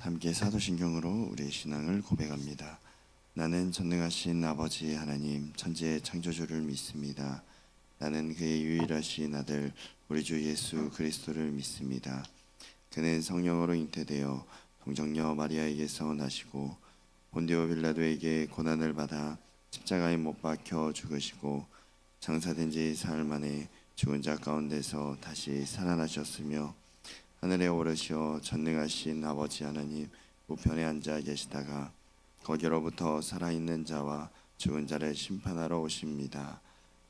함께 사도신경으로 우리의 신앙을 고백합니다. 나는 전능하신 아버지 하나님 천지의 창조주를 믿습니다. 나는 그의 유일하신 아들 우리 주 예수 그리스도를 믿습니다. 그는 성령으로 잉태되어 동정녀 마리아에게서 나시고 본디오 빌라도에게 고난을 받아 십자가에 못 박혀 죽으시고 장사된 지 사흘 만에 죽은 자 가운데서 다시 살아나셨으며 하늘에 오르시어 전능하신 아버지 하나님 우편에 앉아 계시다가 거기로부터 살아있는 자와 죽은 자를 심판하러 오십니다.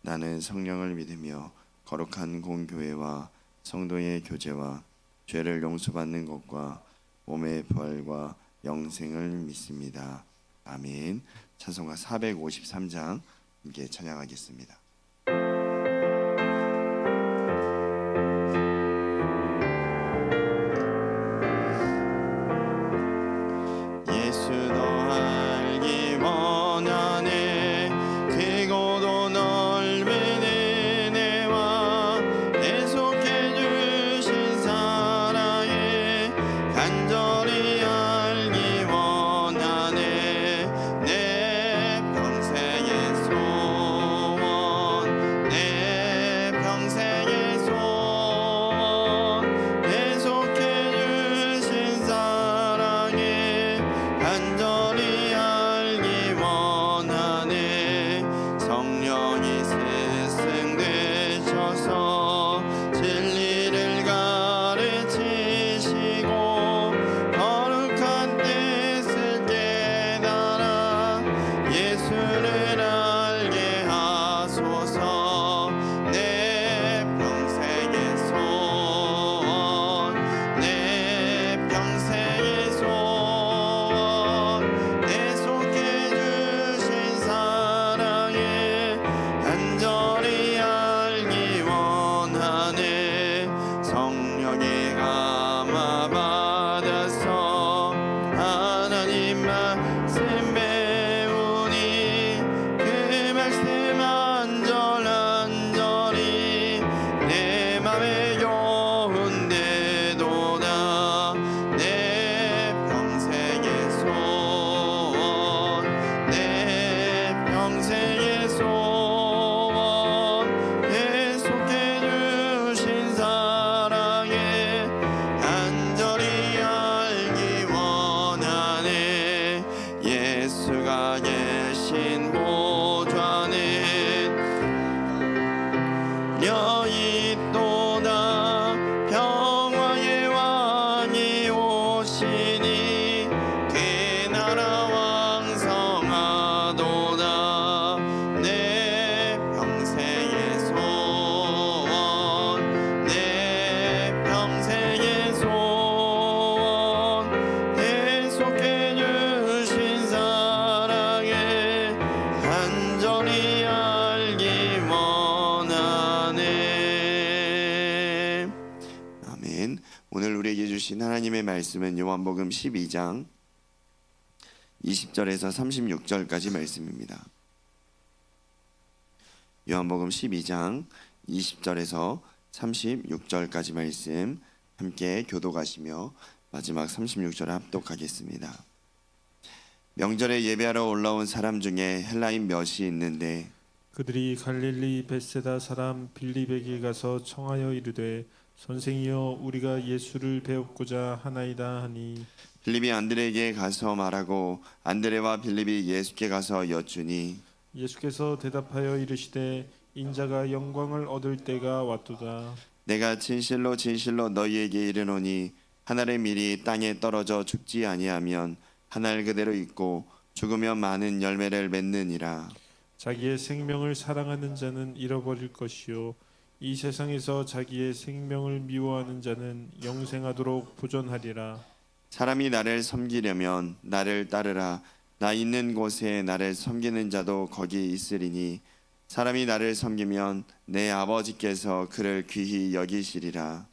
나는 성령을 믿으며 거룩한 공교회와 성도의 교제와 죄를 용서받는 것과 몸의 부활과 영생을 믿습니다. 아멘. 찬송가 453장 함께 찬양하겠습니다. 예수 너 알기 원하네 크고도 넓은 은혜와 계속해 주신 사랑에 간절히 알기 원하네 내 평생의 소원 내 평생의 소원 계속해 주신 사랑에 간절히 알기 원하네 성령이 스승되셔서 진리를 가르치시고 거룩한 뜻을 깨달아 예수를 알게 하소서 내 평생의 소원 내 평생의 소원 계속해 주신 사랑에 간절히 알기 원하네 성령의 감화 받아서 하나님 말씀 배우니 그 말씀 안절안절히 내 맘에 교훈되도다 내 평생의 소원 내 평생의 소원 계속해 주신 사랑에 간절히 알기 원하네 예수가 계신 보좌는 여있도다 평화의 왕이 오시니 그 나라 왕성하도다 내 평생의 소원 내 평생의 소원 계속해 주신 사랑에 간절히 알기 원하네. 아멘. 오늘 우리에게 주신 하나님의 말씀은 요한복음 12장 20절에서 36절까지 말씀입니다. 요한복음 12장 20절에서 36절까지 말씀 함께 교독하시며 마지막 36절을 합독하겠습니다. 명절에 예배하러 올라온 사람 중에 헬라인 몇이 있는데 그들이 갈릴리 벳세다 사람 빌립에게 가서 청하여 이르되 선생이여 우리가 예수를 배웁고자 하나이다 하니 빌립이 안드레에게 가서 말하고 안드레와 빌립이 예수께 가서 여쭈니 예수께서 대답하여 이르시되 인자가 영광을 얻을 때가 왔도다. 내가 진실로 진실로 너희에게 이르노니 한 알의 밀이 땅에 떨어져 죽지 아니하면 한 알 그대로 있고 죽으면 많은 열매를 맺느니라. 자기의 생명을 사랑하는 자는 잃어버릴 것이요 이 세상에서 자기의 생명을 미워하는 자는 영생하도록 보존하리라. 사람이 나를 섬기려면 나를 따르라. 나 있는 곳에 나를 섬기는 자도 거기 있으리니 사람이 나를 섬기면 내 아버지께서 그를 귀히 여기시리라.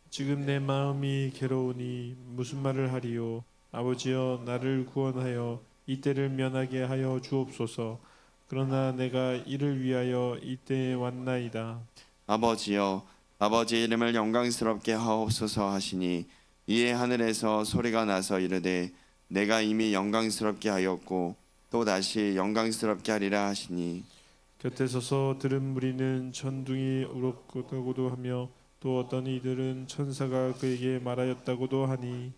지금 내 마음이 괴로우니 무슨 말을 하리요. 아버지여 나를 구원하여 이때를 면하게 하여 주옵소서. 그러나 내가 이를 위하여 이때에 왔나이다. 아버지여 아버지의 이름을 영광스럽게 하옵소서 하시니 이에 하늘에서 소리가 나서 이르되 내가 이미 영광스럽게 하였고 또 다시 영광스럽게 하리라 하시니 곁에 서서 들은 무리는 천둥이 울었다고도 하며 또 어떤 이들은 천사가 그에게 말하였다고도 하니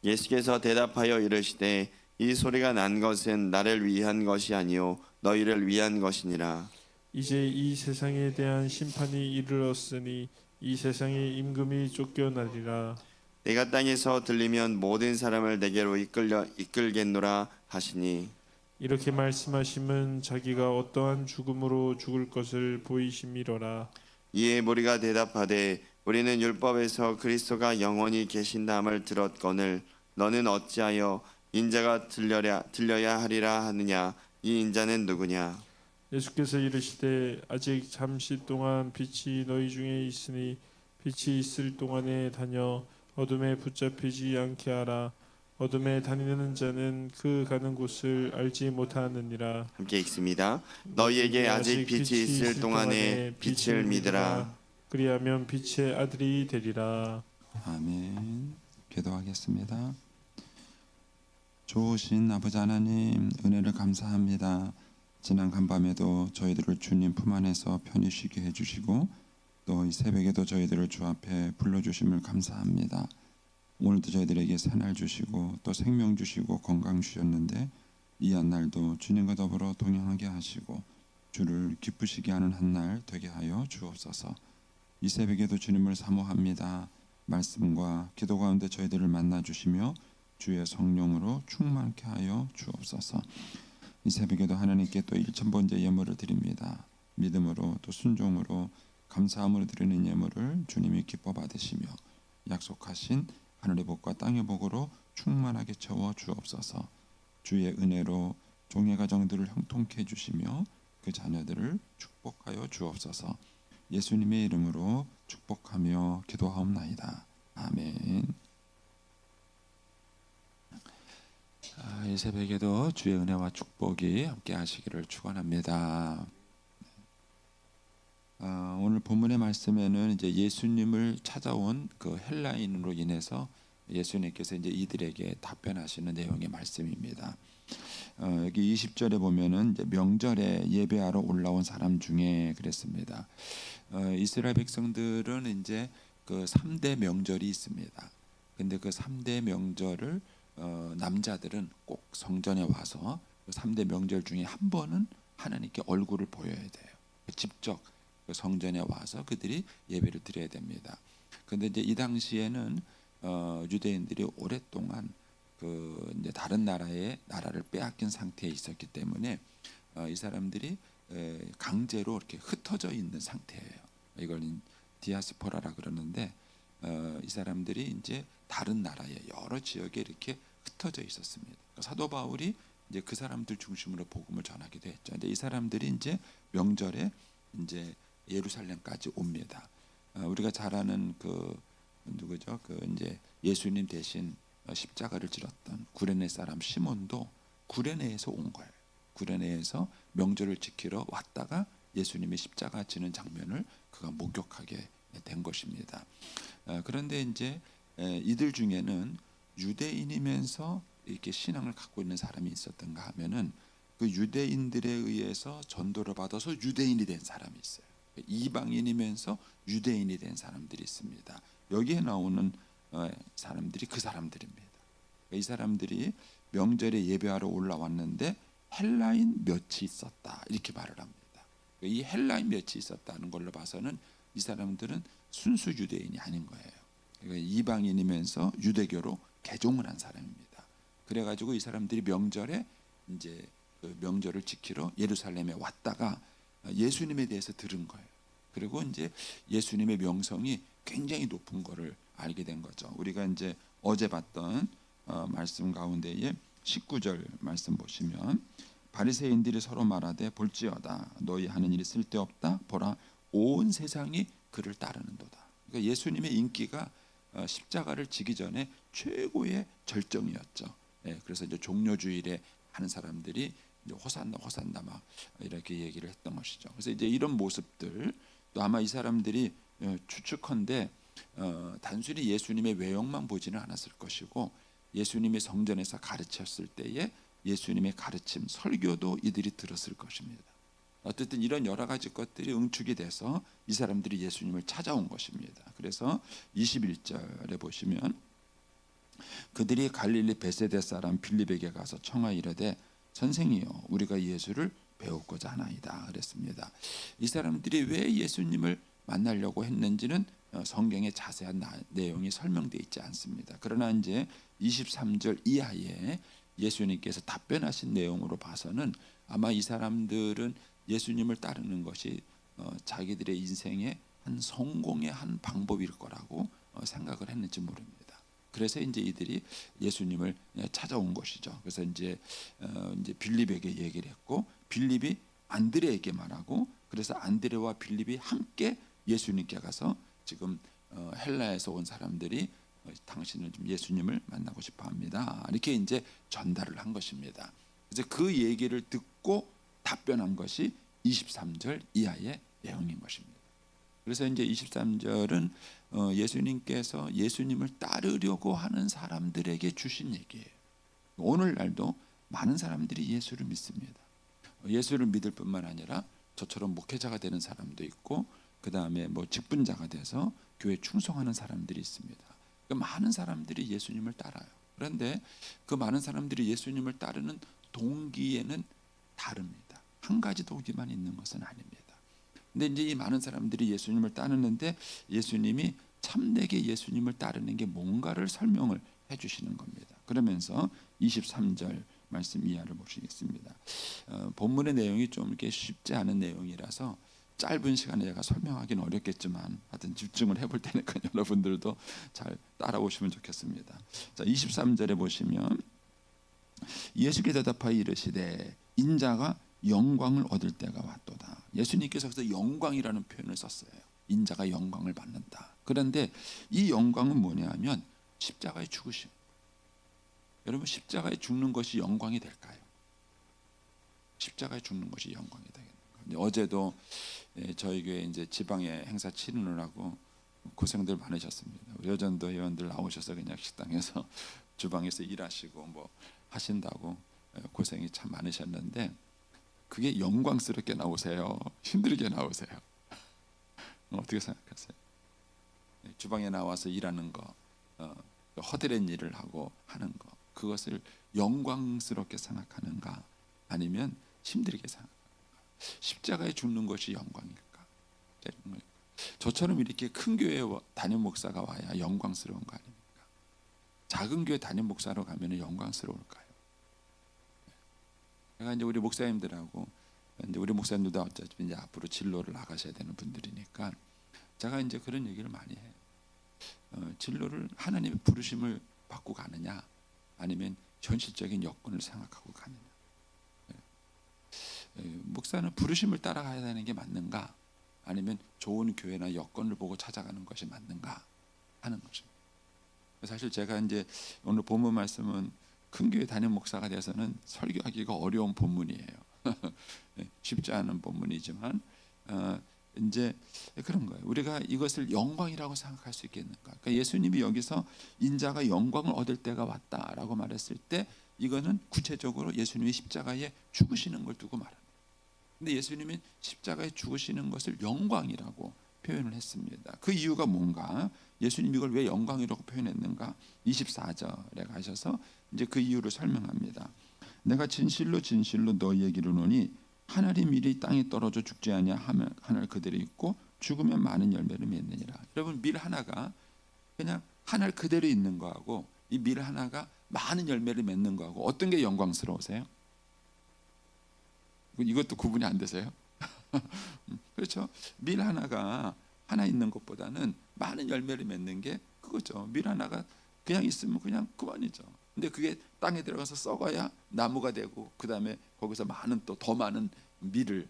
예수께서 대답하여 이르시되 이 소리가 난 것은 나를 위한 것이 아니요 너희를 위한 것이니라. 이제 이 세상에 대한 심판이 이르렀으니 이 세상의 임금이 쫓겨나리라. 내가 땅에서 들리면 모든 사람을 내게로 이끌겠노라 하시니 이렇게 말씀하심은 자기가 어떠한 죽음으로 죽을 것을 보이심이로라. 이에 무리가 대답하되 우리는 율법에서 그리스도가 영원히 계신다함을 들었거늘 너는 어찌하여 인자가 들려야 하리라 하느냐. 이 인자는 누구냐. 예수께서 이르시되 아직 잠시 동안 빛이 너희 중에 있으니 빛이 있을 동안에 다녀 어둠에 붙잡히지 않게 하라. 어둠에 다니는 자는 그 가는 곳을 알지 못하느니라. 함께 읽습니다. 너희에게 아직 빛이 있을 동안에 빛을 믿으라. 그리하면 빛의 아들이 되리라. 아멘. 기도하겠습니다. 좋으신 아버지 하나님, 은혜를 감사합니다. 지난 간밤에도 저희들을 주님 품 안에서 편히 쉬게 해주시고 또 이 새벽에도 저희들을 주 앞에 불러주심을 감사합니다. 오늘도 저희들에게 새날 주시고 또 생명 주시고 건강 주셨는데 이 한 날도 주님과 더불어 동행하게 하시고 주를 기쁘시게 하는 한 날 되게 하여 주옵소서. 이 새벽에도 주님을 사모합니다. 말씀과 기도 가운데 저희들을 만나 주시며 주의 성령으로 충만케 하여 주옵소서. 이 새벽에도 하나님께 또 1000번째 예물을 드립니다. 믿음으로 또 순종으로 감사함으로 드리는 예물을 주님이 기뻐 받으시며 약속하신 하늘의 복과 땅의 복으로 충만하게 채워 주옵소서. 주의 은혜로 종의 가정들을 형통케 해주시며 그 자녀들을 축복하여 주옵소서. 예수님의 이름으로 축복하며 기도하옵나이다. 아멘. 이 새벽에도 주의 은혜와 축복이 함께 하시기를 축원합니다. 오늘 본문의 말씀에는 이제 예수님을 찾아온 그 헬라인으로 인해서 예수님께서 이제 이들에게 답변하시는 내용의 말씀입니다. 여기 20절에 보면은 이제 명절에 예배하러 올라온 사람 중에 그랬습니다. 이스라엘 백성들은 이제 그 3대 명절이 있습니다. 근데 그 3대 명절을 남자들은 꼭 성전에 와서 그 3대 명절 중에 한 번은 하나님께 얼굴을 보여야 돼요. 직접 그 성전에 와서 그들이 예배를 드려야 됩니다. 그런데 이제 이 당시에는 유대인들이 오랫동안 그 이제 다른 나라를 빼앗긴 상태에 있었기 때문에 이 사람들이 강제로 이렇게 흩어져 있는 상태예요. 이걸 디아스포라라 그러는데 이 사람들이 이제 다른 나라의 여러 지역에 이렇게 흩어져 있었습니다. 사도 바울이 이제 그 사람들 중심으로 복음을 전하게 됐죠. 근데 이 사람들이 이제 명절에 이제 예루살렘까지 옵니다. 우리가 잘 아는 그 누구죠? 그 이제 예수님 대신 십자가를 지렀던 구레네 사람 시몬도 구레네에서 온 거예요. 구레네에서 명절을 지키러 왔다가 예수님이 십자가 지는 장면을 그가 목격하게 된 것입니다. 그런데 이제 이들 중에는 유대인이면서 이렇게 신앙을 갖고 있는 사람이 있었던가 하면은 그 유대인들에 의해서 전도를 받아서 유대인이 된 사람이 있어요. 이방인이면서 유대인이 된 사람들이 있습니다. 여기에 나오는 사람들이 그 사람들입니다. 이 사람들이 명절에 예배하러 올라왔는데 헬라인 몇이 있었다 이렇게 말을 합니다. 이 헬라인 몇이 있었다는 걸로 봐서는 이 사람들은 순수 유대인이 아닌 거예요. 그러니까 이방인이면서 유대교로 개종을 한 사람입니다. 그래가지고 이 사람들이 명절에 이제 그 명절을 지키러 예루살렘에 왔다가 예수님에 대해서 들은 거예요. 그리고 이제 예수님의 명성이 굉장히 높은 거를 알게 된 거죠. 우리가 이제 어제 봤던 말씀 가운데에 19절 말씀 보시면 바리새인들이 서로 말하되 볼지어다 너희 하는 일이 쓸데없다 보라 온 세상이 그를 따르는도다. 그러니까 예수님의 인기가 십자가를 지기 전에 최고의 절정이었죠. 그래서 이제 종려주일에 하는 사람들이 이제 호산나 호산나 막 이렇게 얘기를 했던 것이죠. 그래서 이제 이런 모습들 또 아마 이 사람들이 추측컨대 단순히 예수님의 외형만 보지는 않았을 것이고 예수님이 성전에서 가르쳤을 때에 예수님의 가르침, 설교도 이들이 들었을 것입니다. 어쨌든 이런 여러 가지 것들이 응축이 돼서 이 사람들이 예수님을 찾아온 것입니다. 그래서 21절에 보시면 그들이 갈릴리 베세데 사람 빌립에게 가서 청하 이르되 선생이여 우리가 예수를 배우고자 하나이다 그랬습니다. 이 사람들이 왜 예수님을 만나려고 했는지는 성경에 자세한 내용이 설명되어 있지 않습니다. 그러나 이제 23절 이하에 예수님께서 답변하신 내용으로 봐서는 아마 이 사람들은 예수님을 따르는 것이 자기들의 인생의 한 성공의 한 방법일 거라고 생각을 했는지 모릅니다. 그래서 이제 이들이 예수님을 찾아온 것이죠. 그래서 이제 빌립에게 얘기를 했고 빌립이 안드레에게 말하고 그래서 안드레와 빌립이 함께 예수님께 가서 지금 헬라에서 온 사람들이 당신은 좀 예수님을 만나고 싶어합니다. 이렇게 이제 전달을 한 것입니다. 그래서 그 얘기를 듣고 답변한 것이 23절 이하의 내용인 것입니다. 그래서 이제 23절은 예수님께서 예수님을 따르려고 하는 사람들에게 주신 얘기예요. 오늘날도 많은 사람들이 예수를 믿습니다. 예수를 믿을 뿐만 아니라 저처럼 목회자가 되는 사람도 있고 그 다음에 뭐 직분자가 돼서 교회 충성하는 사람들이 있습니다. 그러니까 많은 사람들이 예수님을 따라요. 그런데 그 많은 사람들이 예수님을 따르는 동기에는 다릅니다. 한 가지 동기만 있는 것은 아닙니다. 근데 이제 이 많은 사람들이 예수님을 따르는데 예수님이 참되게 예수님을 따르는 게 뭔가를 설명을 해주시는 겁니다. 그러면서 23절 말씀 이하를 보시겠습니다. 본문의 내용이 좀 이렇게 쉽지 않은 내용이라서 짧은 시간에 제가 설명하기는 어렵겠지만 하여튼 집중을 해볼 테니까 여러분들도 잘 따라오시면 좋겠습니다. 자, 23절에 보시면 예수께서 대답하여 이르시되 인자가 영광을 얻을 때가 왔도다. 예수님께서 그래서 영광이라는 표현을 썼어요. 인자가 영광을 받는다. 그런데 이 영광은 뭐냐 하면 십자가의 죽으심. 여러분 십자가에 죽는 것이 영광이 될까요? 십자가에 죽는 것이 영광이 되겠는가? 어제도 저희 교회 이제 지방에 행사 치르느라고 고생들 많으셨습니다. 우리 여전도 회원들 나오셔서 그냥 식당에서 주방에서 일하시고 뭐 하신다고 고생이 참 많으셨는데 그게 영광스럽게 나오세요? 힘들게 나오세요? 어떻게 생각하세요? 주방에 나와서 일하는 거, 허드렛 일을 하고 하는 거, 그것을 영광스럽게 생각하는가? 아니면 힘들게 생각하는가? 십자가에 죽는 것이 영광일까? 저처럼 이렇게 큰 교회 담임 목사가 와야 영광스러운 거 아닙니까? 작은 교회 담임 목사로 가면 영광스러울까요? 제가 이제 우리 목사님들하고 이제 우리 목사님들도 어차피 이제 앞으로 진로를 나가셔야 되는 분들이니까 제가 이제 그런 얘기를 많이 해요. 진로를 하나님의 부르심을 받고 가느냐, 아니면 현실적인 여건을 생각하고 가느냐. 목사는 부르심을 따라가야 되는 게 맞는가, 아니면 좋은 교회나 여건을 보고 찾아가는 것이 맞는가 하는 것입니다. 사실 제가 이제 오늘 본문 말씀은 큰 교회 담임 목사가 돼서는 설교하기가 어려운 본문이에요. 쉽지 않은 본문이지만 이제 그런 거예요. 우리가 이것을 영광이라고 생각할 수 있겠는가? 그러니까 예수님이 여기서 인자가 영광을 얻을 때가 왔다라고 말했을 때 이거는 구체적으로 예수님이 십자가에 죽으시는 걸 두고 말합니다. 근데 예수님은 십자가에 죽으시는 것을 영광이라고 표현을 했습니다. 그 이유가 뭔가? 예수님이 이걸 왜 영광이라고 표현했는가? 24절에 가셔서 이제 그 이유를 설명합니다. 내가 진실로 진실로 너희에게 이르노니 하늘이 미리 땅에 떨어져 죽지 아니하 하늘 그대로 있고 죽으면 많은 열매를 맺느니라. 여러분 밀 하나가 그냥 하늘 그대로 있는 거하고 이 밀 하나가 많은 열매를 맺는 거하고 어떤 게 영광스러우세요? 이것도 구분이 안 되세요? 그렇죠. 밀 하나가 하나 있는 것보다는 많은 열매를 맺는 게 그거죠. 밀 하나가 그냥 있으면 그냥 그만이죠. 근데 그게 땅에 들어가서 썩어야 나무가 되고 그 다음에 거기서 많은 또 더 많은 밀을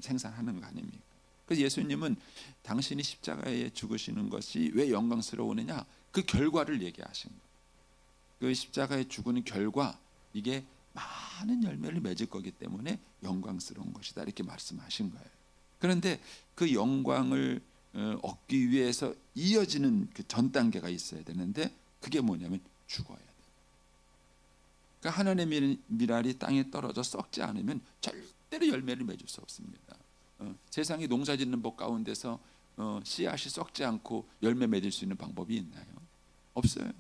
생산하는 거 아닙니까? 그래서 예수님은 당신이 십자가에 죽으시는 것이 왜 영광스러우느냐, 그 결과를 얘기하신 거예요. 그 십자가에 죽는 결과 이게 많은 열매를 맺을 거기 때문에 영광스러운 것이다 이렇게 말씀하신 거예요. 그런데 그 영광을 얻기 위해서 이어지는 그 전 단계가 있어야 되는데 그게 뭐냐면 죽어야 돼. 그러니까 하나님의 미랄이 땅에 떨어져 썩지 않으면 절대로 열매를 맺을 수 없습니다. 세상에 농사짓는 법 가운데서 씨앗이 썩지 않고 열매 맺을 수 있는 방법이 있나요? 없어요.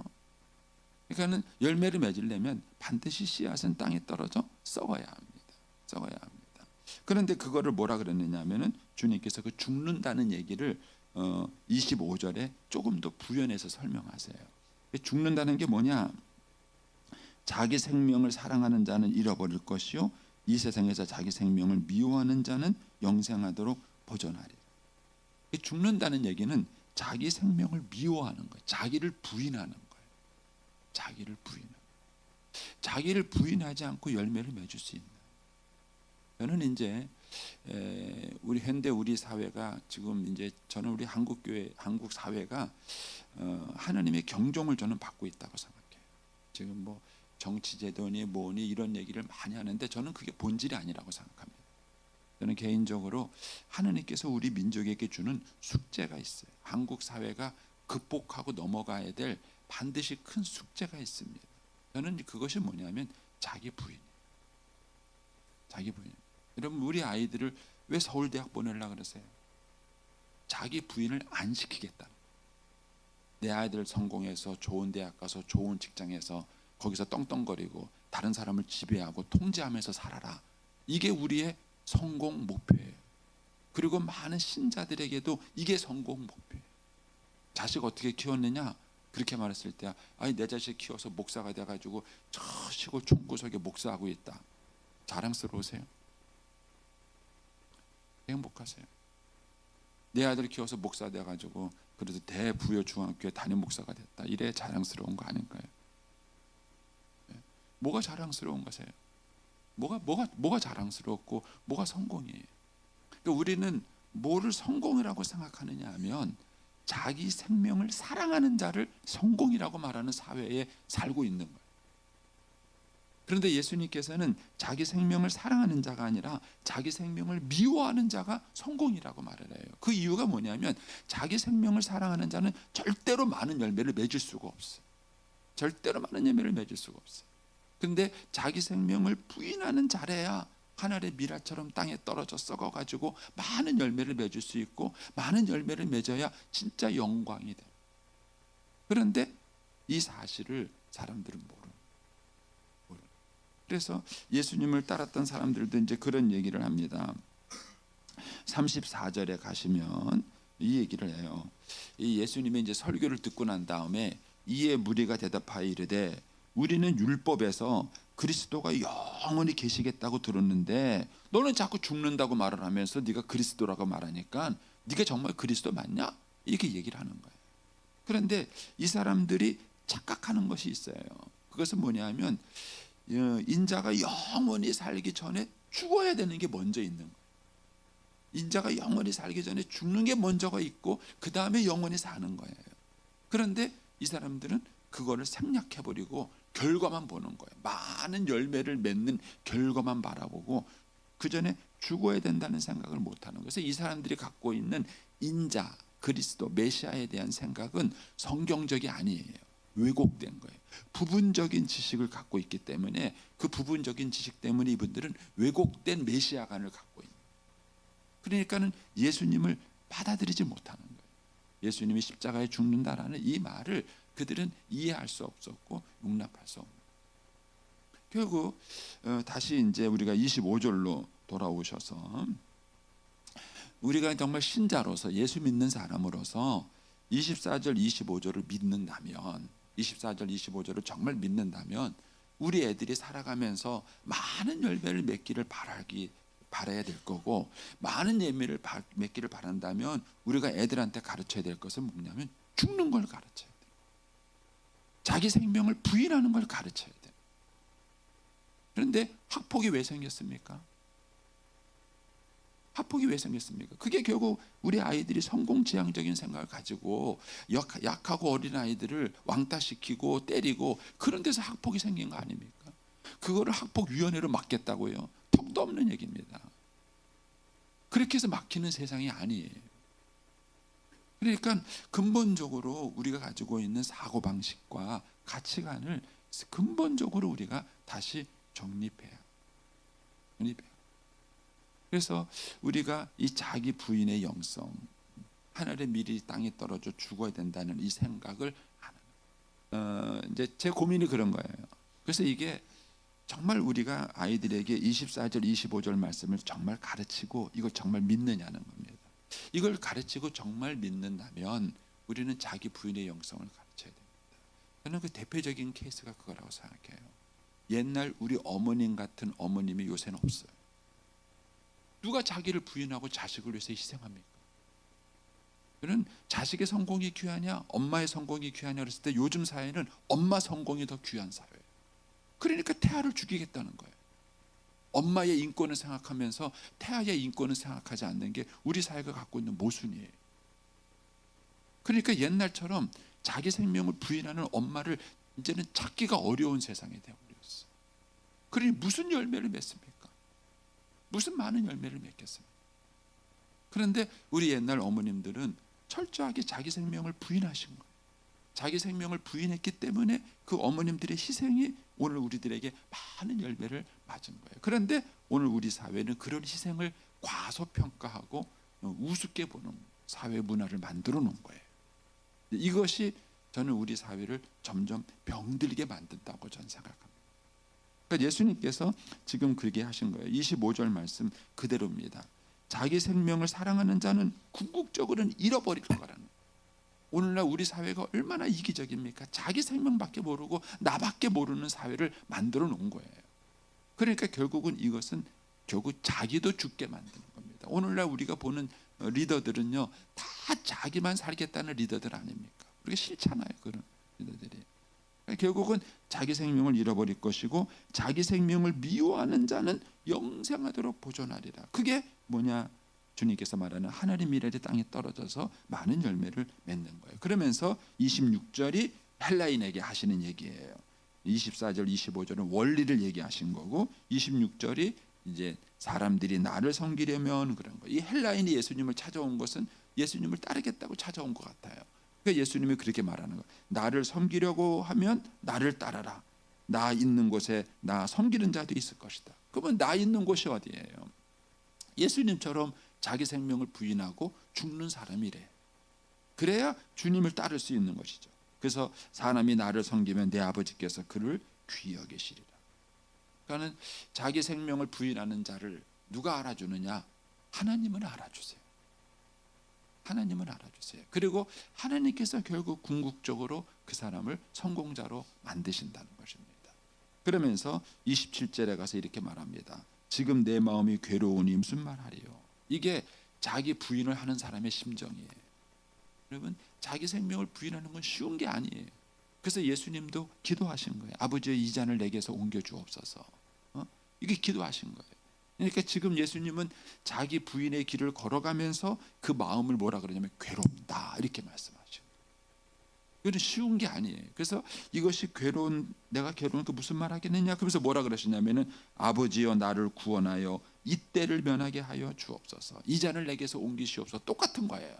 그러니까는 열매를 맺으려면 반드시 씨앗은 땅에 떨어져 썩어야 합니다. 썩어야 합니다. 그런데 그거를 뭐라 그랬느냐면은 주님께서 그 죽는다는 얘기를 25절에 조금 더 부연해서 설명하세요. 죽는다는 게 뭐냐? 자기 생명을 사랑하는 자는 잃어버릴 것이요 이 세상에서 자기 생명을 미워하는 자는 영생하도록 보존하리라. 죽는다는 얘기는 자기 생명을 미워하는 거예요. 자기를 부인하는 거예요. 자기를 부인하지 않고 열매를 맺을 수 있는. 저는 이제 우리 현대 우리 사회가 지금 이제 저는 우리 한국 교회 한국 사회가 하나님의 경종을 저는 받고 있다고 생각해요. 지금 뭐 정치 제도니 뭐니 이런 얘기를 많이 하는데 저는 그게 본질이 아니라고 생각합니다. 저는 개인적으로 하나님께서 우리 민족에게 주는 숙제가 있어요. 한국 사회가 극복하고 넘어가야 될 반드시 큰 숙제가 있습니다. 저는 그것이 뭐냐면 자기 부인. 여러분 우리 아이들을 왜 서울대학 보내려고 그러세요? 자기 부인을 안 시키겠다. 내 아이들 성공해서 좋은 대학 가서 좋은 직장에서 거기서 떵떵거리고 다른 사람을 지배하고 통제하면서 살아라. 이게 우리의 성공 목표예요. 그리고 많은 신자들에게도 이게 성공 목표예요. 자식 어떻게 키웠느냐? 그렇게 말했을 때 아니 내 자식 키워서 목사가 돼가지고 저 시골 총구석에 목사하고 있다. 자랑스러우세요? 행복하세요? 내 아들 키워서 목사 돼가지고 그래도 대부여 중학교에 담임 목사가 됐다. 이래 자랑스러운 거 아닌가요? 뭐가 자랑스러운 거세요? 뭐가 자랑스럽고 뭐가 성공이에요? 그러니까 우리는 뭐를 성공이라고 생각하느냐 하면 자기 생명을 사랑하는 자를 성공이라고 말하는 사회에 살고 있는 거예요. 그런데 예수님께서는 자기 생명을 사랑하는 자가 아니라 자기 생명을 미워하는 자가 성공이라고 말을 해요. 그 이유가 뭐냐면 자기 생명을 사랑하는 자는 절대로 많은 열매를 맺을 수가 없어요. 절대로 많은 열매를 맺을 수가 없어요. 근데 자기 생명을 부인하는 자래야 하늘의 미라처럼 땅에 떨어져 썩어가지고 많은 열매를 맺을 수 있고 많은 열매를 맺어야 진짜 영광이 돼요. 그런데 이 사실을 사람들은 모르는. 그래서 예수님을 따랐던 사람들도 이제 그런 얘기를 합니다. 34절에 가시면 이 얘기를 해요. 이 예수님의 이제 설교를 듣고 난 다음에 이에 무리가 대답하여 이르되 우리는 율법에서 그리스도가 영원히 계시겠다고 들었는데 너는 자꾸 죽는다고 말을 하면서 네가 그리스도라고 말하니까 네가 정말 그리스도 맞냐? 이렇게 얘기를 하는 거예요. 그런데 이 사람들이 착각하는 것이 있어요. 그것은 뭐냐면 인자가 영원히 살기 전에 죽어야 되는 게 먼저 있는 거예요. 인자가 영원히 살기 전에 죽는 게 먼저가 있고 그 다음에 영원히 사는 거예요. 그런데 이 사람들은 그거를 생략해버리고 결과만 보는 거예요. 많은 열매를 맺는 결과만 바라보고 그 전에 죽어야 된다는 생각을 못하는 거예요. 그래서 이 사람들이 갖고 있는 인자, 그리스도, 메시아에 대한 생각은 성경적이 아니에요. 왜곡된 거예요. 부분적인 지식을 갖고 있기 때문에 그 부분적인 지식 때문에 이분들은 왜곡된 메시아관을 갖고 있는 거예요. 그러니까는 예수님을 받아들이지 못하는 거예요. 예수님이 십자가에 죽는다라는 이 말을 그들은 이해할 수 없었고 용납할 수 없는 거예요. 결국 다시 이제 우리가 25절로 돌아오셔서 우리가 정말 신자로서 예수 믿는 사람으로서 24절 25절을 믿는다면 24절 25절을 정말 믿는다면 우리 애들이 살아가면서 많은 열매를 맺기를 바라야 될 거고 많은 열매를 맺기를 바란다면 우리가 애들한테 가르쳐야 될 것은 뭐냐면 죽는 걸 가르쳐야 돼요. 자기 생명을 부인하는 걸 가르쳐야 돼요. 그런데 학폭이 왜 생겼습니까? 학폭이 왜 생겼습니까? 그게 결국 우리 아이들이 성공지향적인 생각을 가지고 약하고 어린 아이들을 왕따시키고 때리고 그런 데서 학폭이 생긴 거 아닙니까? 그거를 학폭위원회로 막겠다고요? 턱도 없는 얘기입니다. 그렇게 해서 막히는 세상이 아니에요. 그러니까 근본적으로 우리가 가지고 있는 사고방식과 가치관을 근본적으로 우리가 다시 정립해야. 그래서 우리가 이 자기 부인의 영성, 하늘의 미리 땅에 떨어져 죽어야 된다는 이 생각을 이제 제 고민이 그런 거예요. 그래서 이게 정말 우리가 아이들에게 24절 25절 말씀을 정말 가르치고 이걸 정말 믿느냐는 겁니다. 이걸 가르치고 정말 믿는다면 우리는 자기 부인의 영성을 가르쳐야 됩니다. 저는 그 대표적인 케이스가 그거라고 생각해요. 옛날 우리 어머님 같은 어머님이 요새는 없어요. 누가 자기를 부인하고 자식을 위해서 희생합니까? 그는 자식의 성공이 귀하냐 엄마의 성공이 귀하냐 그랬을 때 요즘 사회는 엄마 성공이 더 귀한 사회예요. 그러니까 태아를 죽이겠다는 거예요. 엄마의 인권을 생각하면서 태아의 인권을 생각하지 않는 게 우리 사회가 갖고 있는 모순이에요. 그러니까 옛날처럼 자기 생명을 부인하는 엄마를 이제는 찾기가 어려운 세상이 되어버렸어요. 그러니 무슨 열매를 맺습니까? 무슨 많은 열매를 맺겠습니까? 그런데 우리 옛날 어머님들은 철저하게 자기 생명을 부인하신 거예요. 자기 생명을 부인했기 때문에 그 어머님들의 희생이 오늘 우리들에게 많은 열매를 맞은 거예요. 그런데 오늘 우리 사회는 그런 희생을 과소평가하고 우습게 보는 사회 문화를 만들어 놓은 거예요. 이것이 저는 우리 사회를 점점 병들게 만든다고 저는 생각합니다. 그러니까 예수님께서 지금 그렇게 하신 거예요. 25절 말씀 그대로입니다. 자기 생명을 사랑하는 자는 궁극적으로는 잃어버릴 거라는 거예요. 오늘날 우리 사회가 얼마나 이기적입니까? 자기 생명밖에 모르고 나밖에 모르는 사회를 만들어 놓은 거예요. 그러니까 결국은 이것은 결국 자기도 죽게 만드는 겁니다. 오늘날 우리가 보는 리더들은요 다 자기만 살겠다는 리더들 아닙니까? 우리가 싫잖아요 그런 리더들이. 결국은 자기 생명을 잃어버릴 것이고 자기 생명을 미워하는 자는 영생하도록 보존하리라. 그게 뭐냐? 주님께서 말하는 하늘의 미랄이 땅에 떨어져서 많은 열매를 맺는 거예요. 그러면서 26절이 헬라인에게 하시는 얘기예요. 24절 25절은 원리를 얘기하신 거고 26절이 이제 사람들이 나를 섬기려면 그런 거예요. 이 헬라인이 예수님을 찾아온 것은 예수님을 따르겠다고 찾아온 것 같아요. 그러니까 예수님이 그렇게 말하는 거예요. 나를 섬기려고 하면 나를 따라라. 나 있는 곳에 나 섬기는 자도 있을 것이다. 그러면 나 있는 곳이 어디예요? 예수님처럼 자기 생명을 부인하고 죽는 사람이래. 그래야 주님을 따를 수 있는 것이죠. 그래서 사람이 나를 섬기면 내 아버지께서 그를 귀히 여기시리라. 그러니까 자기 생명을 부인하는 자를 누가 알아주느냐? 하나님은 알아주세요. 하나님은 알아주세요. 그리고 하나님께서 결국 궁극적으로 그 사람을 성공자로 만드신다는 것입니다. 그러면서 27절에 가서 이렇게 말합니다. 지금 내 마음이 괴로우니 무슨 말하리요? 이게 자기 부인을 하는 사람의 심정이에요. 여러분 자기 생명을 부인하는 건 쉬운 게 아니에요. 그래서 예수님도 기도하신 거예요. 아버지의 이 잔을 내게서 옮겨 주옵소서. 이게 기도하신 거예요. 그러니까 지금 예수님은 자기 부인의 길을 걸어가면서 그 마음을 뭐라 그러냐면 괴롭다 이렇게 말씀하시죠. 이건 쉬운 게 아니에요. 그래서 이것이 내가 괴로운 그 무슨 말 하겠느냐? 그러면서 뭐라 그러시냐면은 아버지여 나를 구원하여 이 때를 면하게 하여 주옵소서. 이 잔을 내게서 옮기시옵소서. 똑같은 거예요.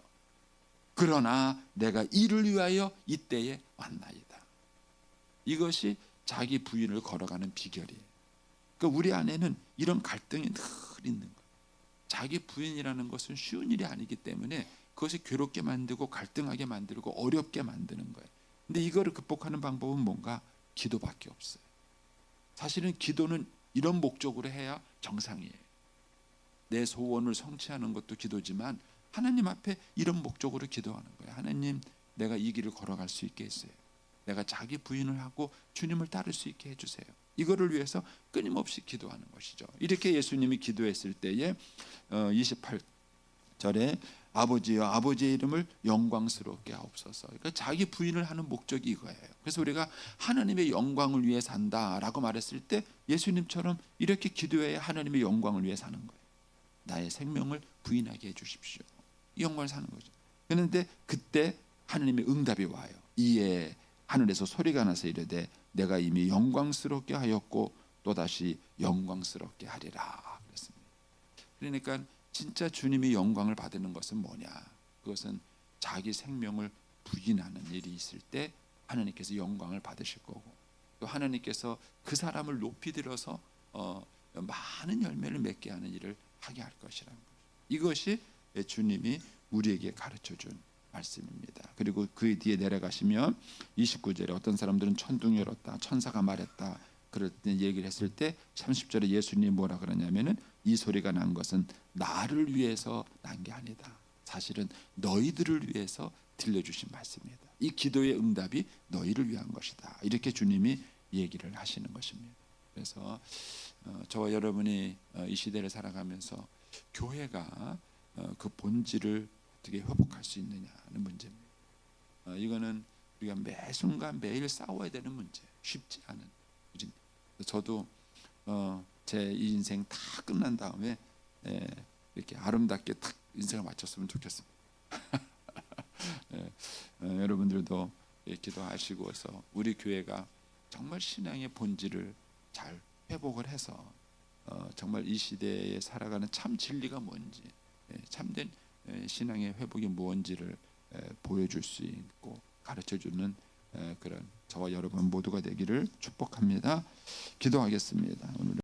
그러나 내가 이를 위하여 이 때에 왔나이다. 이것이 자기 부인을 걸어가는 비결이에요. 그러니까 우리 안에는 이런 갈등이 늘 있는 거예요. 자기 부인이라는 것은 쉬운 일이 아니기 때문에 그것이 괴롭게 만들고 갈등하게 만들고 어렵게 만드는 거예요. 근데 이거를 극복하는 방법은 뭔가? 기도밖에 없어요. 사실은 기도는 이런 목적으로 해야 정상이에요. 내 소원을 성취하는 것도 기도지만 하나님 앞에 이런 목적으로 기도하는 거예요. 하나님, 내가 이 길을 걸어갈 수 있게 해주세요. 내가 자기 부인을 하고 주님을 따를 수 있게 해주세요. 이거를 위해서 끊임없이 기도하는 것이죠. 이렇게 예수님이 기도했을 때에 28절에 아버지여 아버지의 이름을 영광스럽게 하옵소서. 그러니까 자기 부인을 하는 목적이 이거예요. 그래서 우리가 하나님의 영광을 위해 산다라고 말했을 때 예수님처럼 이렇게 기도해야 하나님의 영광을 위해 사는 거예요. 나의 생명을 부인하게 해주십시오. 이 영광을 사는 거죠. 그런데 그때 하나님의 응답이 와요. 이에 하늘에서 소리가 나서 이르되 내가 이미 영광스럽게 하였고 또다시 영광스럽게 하리라 그랬습니다. 그러니까 진짜 주님이 영광을 받는 것은 뭐냐? 그것은 자기 생명을 부인하는 일이 있을 때 하나님께서 영광을 받으실 거고, 또 하나님께서 그 사람을 높이 들어서 많은 열매를 맺게 하는 일을 하게 할 것이라는 것. 이것이 주님이 우리에게 가르쳐준 말씀입니다. 그리고 그 뒤에 내려가시면 29절에 어떤 사람들은 천둥이 울었다, 천사가 말했다 그럴 때 얘기를 했을 때 30절에 예수님이 뭐라 그러냐면은 이 소리가 난 것은 나를 위해서 난 게 아니다. 사실은 너희들을 위해서 들려주신 말씀이다. 이 기도의 응답이 너희를 위한 것이다. 이렇게 주님이 얘기를 하시는 것입니다. 그래서 저와 여러분이 이 시대를 살아가면서 교회가 그 본질을 어떻게 회복할 수 있느냐는 문제입니다. 이거는 우리가 매 순간 매일 싸워야 되는 문제, 쉽지 않은 문제입니다. 저도 제 인생 다 끝난 다음에 이렇게 아름답게 딱 인생을 마쳤으면 좋겠습니다. 여러분들도 기도하시고서 우리 교회가 정말 신앙의 본질을 잘 회복을 해서 정말 이 시대에 살아가는 참 진리가 뭔지, 참된 신앙의 회복이 뭔지를 보여줄 수 있고 가르쳐주는 그런 저와 여러분 모두가 되기를 축복합니다. 기도하겠습니다. 오늘